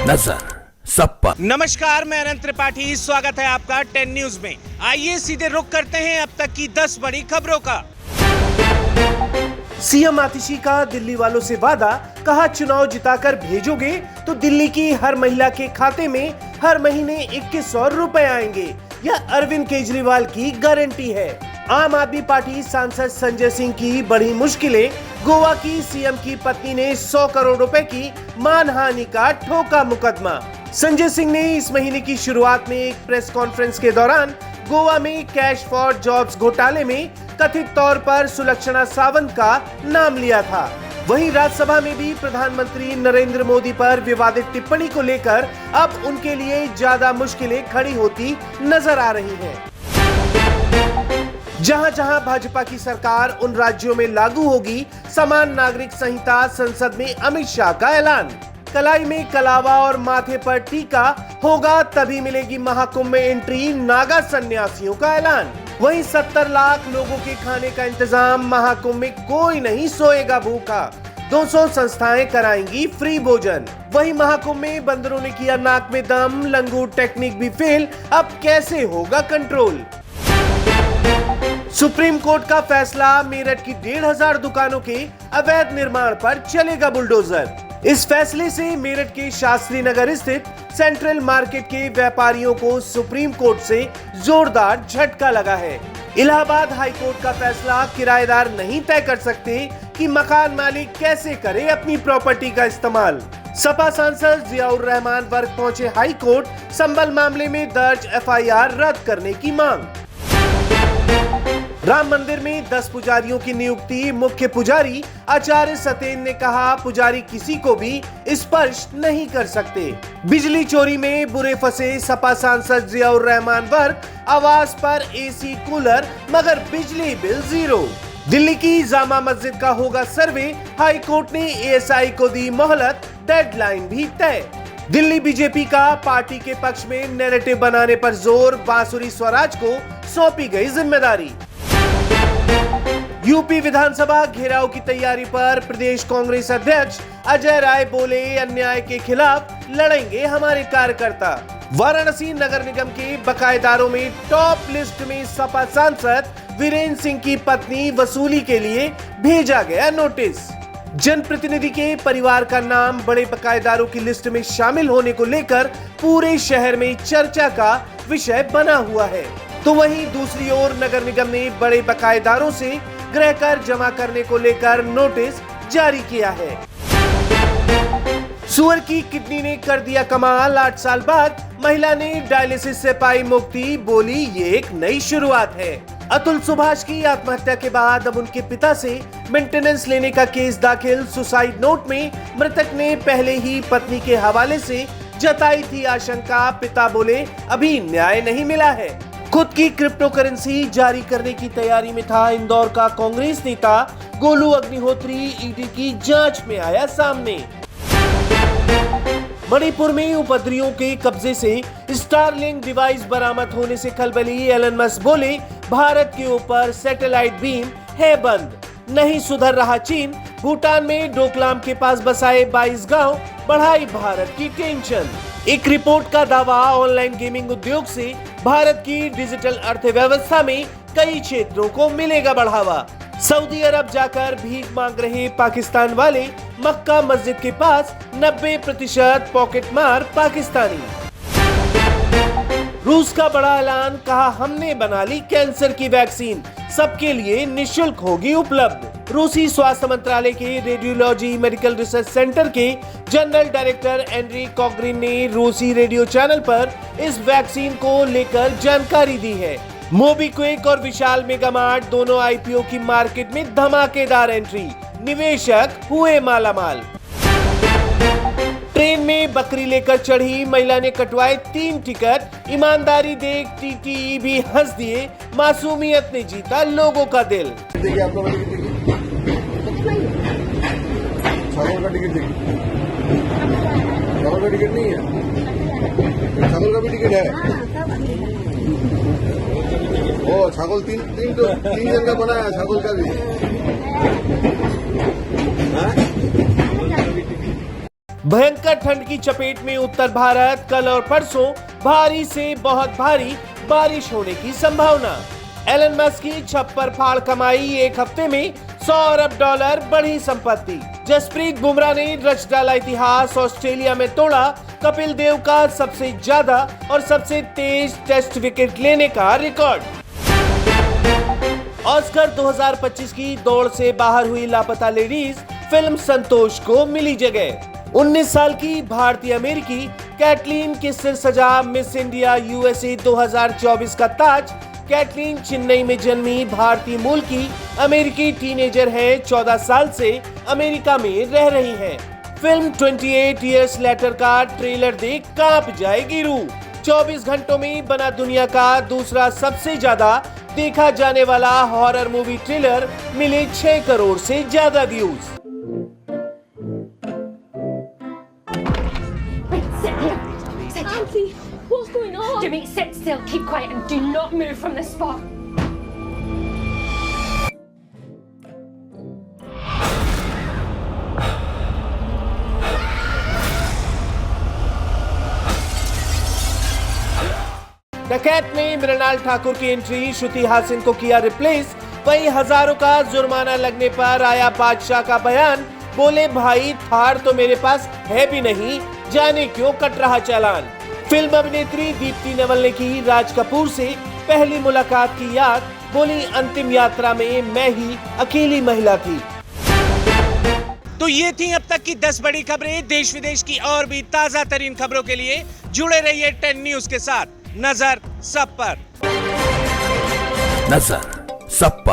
नजर सब पर। नमस्कार, मैं अनंत त्रिपाठी, स्वागत है आपका 10 न्यूज में। आइए सीधे रुख करते हैं अब तक की 10 बड़ी खबरों का। सीएम आतिशी का दिल्ली वालों से वादा, कहा चुनाव जिताकर भेजोगे तो दिल्ली की हर महिला के खाते में हर महीने 2100 रुपए आएंगे। यह अरविंद केजरीवाल की गारंटी है। आम आदमी पार्टी सांसद संजय सिंह की बड़ी मुश्किलें, गोवा की सीएम की पत्नी ने 100 करोड़ रुपए की मानहानि का ठोका मुकदमा। संजय सिंह ने इस महीने की शुरुआत में एक प्रेस कॉन्फ्रेंस के दौरान गोवा में कैश फॉर जॉब्स घोटाले में कथित तौर पर सुलक्षणा सावंत का नाम लिया था। वहीं राज्यसभा में भी प्रधानमंत्री नरेंद्र मोदी पर विवादित टिप्पणी को लेकर अब उनके लिए ज्यादा मुश्किलें खड़ी होती नजर आ रही हैं। जहां जहां भाजपा की सरकार, उन राज्यों में लागू होगी समान नागरिक संहिता। संसद में अमित शाह का ऐलान। कलाई में कलावा और माथे पर टीका होगा तभी मिलेगी महाकुंभ में एंट्री, नागा सन्यासियों का ऐलान। वहीं 70 लाख लोगों के खाने का इंतजाम, महाकुंभ में कोई नहीं सोएगा भूखा। 200 संस्थाएं कराएंगी फ्री भोजन। वहीं महाकुंभ में बंदरों ने किया नाक में दम, लंगूर टेक्निक भी फेल, अब कैसे होगा कंट्रोल। सुप्रीम कोर्ट का फैसला, मेरठ की 1500 दुकानों के अवैध निर्माण पर चलेगा बुलडोजर। इस फैसले से मेरठ के शास्त्री नगर स्थित सेंट्रल मार्केट के व्यापारियों को सुप्रीम कोर्ट से जोरदार झटका लगा है। इलाहाबाद हाई कोर्ट का फैसला, किराएदार नहीं तय कर सकते कि मकान मालिक कैसे करे अपनी प्रॉपर्टी का इस्तेमाल। सपा सांसद जियाउर रहमान वर्ग पहुंचे हाई कोर्ट, संभल मामले में दर्ज एफआईआर रद्द करने की मांग। राम मंदिर में 10 पुजारियों की नियुक्ति, मुख्य पुजारी आचार्य सतेन ने कहा पुजारी किसी को भी स्पर्श नहीं कर सकते। बिजली चोरी में बुरे फंसे सपा सांसद जियाउर रहमान वर्ग, आवास पर एसी कूलर मगर बिजली बिल 0। दिल्ली की जामा मस्जिद का होगा सर्वे, हाई कोर्ट ने एएसआई को दी मोहलत, डेडलाइन भी तय। दिल्ली बीजेपी का पार्टी के पक्ष में नैरेटिव बनाने पर जोर, बांसुरी स्वराज को सौंपी गई जिम्मेदारी। यूपी विधानसभा घेराव की तैयारी पर प्रदेश कांग्रेस अध्यक्ष अजय राय बोले, अन्याय के खिलाफ लड़ेंगे हमारे कार्यकर्ता। वाराणसी नगर निगम के बकायेदारों में टॉप लिस्ट में सपा सांसद वीरेंद्र सिंह की पत्नी, वसूली के लिए भेजा गया नोटिस। जनप्रतिनिधि के परिवार का नाम बड़े बकायेदारों की लिस्ट में शामिल होने को लेकर पूरे शहर में चर्चा का विषय बना हुआ है। तो वहीं दूसरी ओर नगर निगम ने बड़े बकायेदारों से गृह कर जमा करने को लेकर नोटिस जारी किया है। सुअर की किडनी ने कर दिया कमाल, 8 साल बाद महिला ने डायलिसिस से पाई मुक्ति, बोली ये एक नई शुरुआत है। अतुल सुभाष की आत्महत्या के बाद अब उनके पिता से मेंटेनेंस लेने का केस दाखिल। सुसाइड नोट में मृतक ने पहले ही पत्नी के हवाले से जताई थी आशंका। पिता बोले अभी न्याय नहीं मिला है। खुद की क्रिप्टो करेंसी जारी करने की तैयारी में था इंदौर का कांग्रेस नेता गोलू अग्निहोत्री, ईडी की जांच में आया सामने। मणिपुर में उपद्रवियों के कब्जे से स्टारलिंक डिवाइस बरामद होने से खलबली। एलन मस्क बोले भारत के ऊपर सैटेलाइट बीम है बंद, नहीं सुधर रहा चीन। भूटान में डोकलाम के पास बसाए 22 गांव, बढ़ाई भारत की टेंशन। एक रिपोर्ट का दावा, ऑनलाइन गेमिंग उद्योग से भारत की डिजिटल अर्थव्यवस्था में कई क्षेत्रों को मिलेगा बढ़ावा। सऊदी अरब जाकर भीख मांग रहे पाकिस्तान वाले, मक्का मस्जिद के पास 90% पॉकेट मार पाकिस्तानी। रूस का बड़ा ऐलान, कहा हमने बना ली कैंसर की वैक्सीन, सबके लिए निशुल्क होगी उपलब्ध। रूसी स्वास्थ्य मंत्रालय के रेडियोलॉजी मेडिकल रिसर्च सेंटर के जनरल डायरेक्टर एंड्री कॉग्रिन ने रूसी रेडियो चैनल पर इस वैक्सीन को लेकर जानकारी दी है। मोबीक्विक और विशाल मेगामार्ट दोनों आईपीओ की मार्केट में धमाकेदार एंट्री, निवेशक हुए मालामाल। ट्रेन में बकरी लेकर चढ़ी महिला ने कटवाए 3 टिकट, ईमानदारी देख टीटीई भी हंस दिए, मासूमियत ने जीता लोगों का दिल। छागल का टिकट देखिए, छागल का टिकट नहीं है, छागल का भी टिकट है। ओ छागल तीन जन का बना है, छागल का भी। भयंकर ठंड की चपेट में उत्तर भारत, कल और परसों भारी से बहुत भारी बारिश होने की संभावना। एलन मस्क की छप्पर फाड़ कमाई, एक हफ्ते में $100 अरब बढ़ी संपत्ति। जसप्रीत बुमराह ने रच डाला इतिहास, ऑस्ट्रेलिया में तोड़ा कपिल देव का सबसे ज्यादा और सबसे तेज टेस्ट विकेट लेने का रिकॉर्ड। ऑस्कर 2025 की दौड़ से बाहर हुई लापता लेडीज फिल्म संतोष को मिली जगह। 19 साल की भारतीय अमेरिकी कैटलीन के सिर सजा मिस इंडिया यूएसए 2024 का ताज। कैटलीन चेन्नई में जन्मी भारतीय मूल की अमेरिकी टीनेजर है, 14 साल से अमेरिका में रह रही हैं। फिल्म 28 इयर्स लेटर का ट्रेलर देख कांप जाएगी रूह। 24 घंटों में बना दुनिया का दूसरा सबसे ज्यादा देखा जाने वाला हॉरर मूवी ट्रेलर, मिले 6 करोड़ से ज्यादा views. Auntie, what's going on? Jimmy, sit still, keep quiet, and do not move from the spot. डकैत में मृणाल ठाकुर की एंट्री, श्रुति हासन को किया रिप्लेस। वहीं हजारों का जुर्माना लगने पर आया बादशाह का बयान, बोले भाई थार तो मेरे पास है भी नहीं, जाने क्यों कट रहा चालान। फिल्म अभिनेत्री दीप्ति नवल ने की राज कपूर से पहली मुलाकात की याद, बोली अंतिम यात्रा में मैं ही अकेली महिला थी। तो ये थी अब तक की 10 बड़ी खबरें। देश विदेश की और भी ताजा तरीन खबरों के लिए जुड़े रहिए 10 न्यूज के साथ। नजर सब पर। नजर सब पर।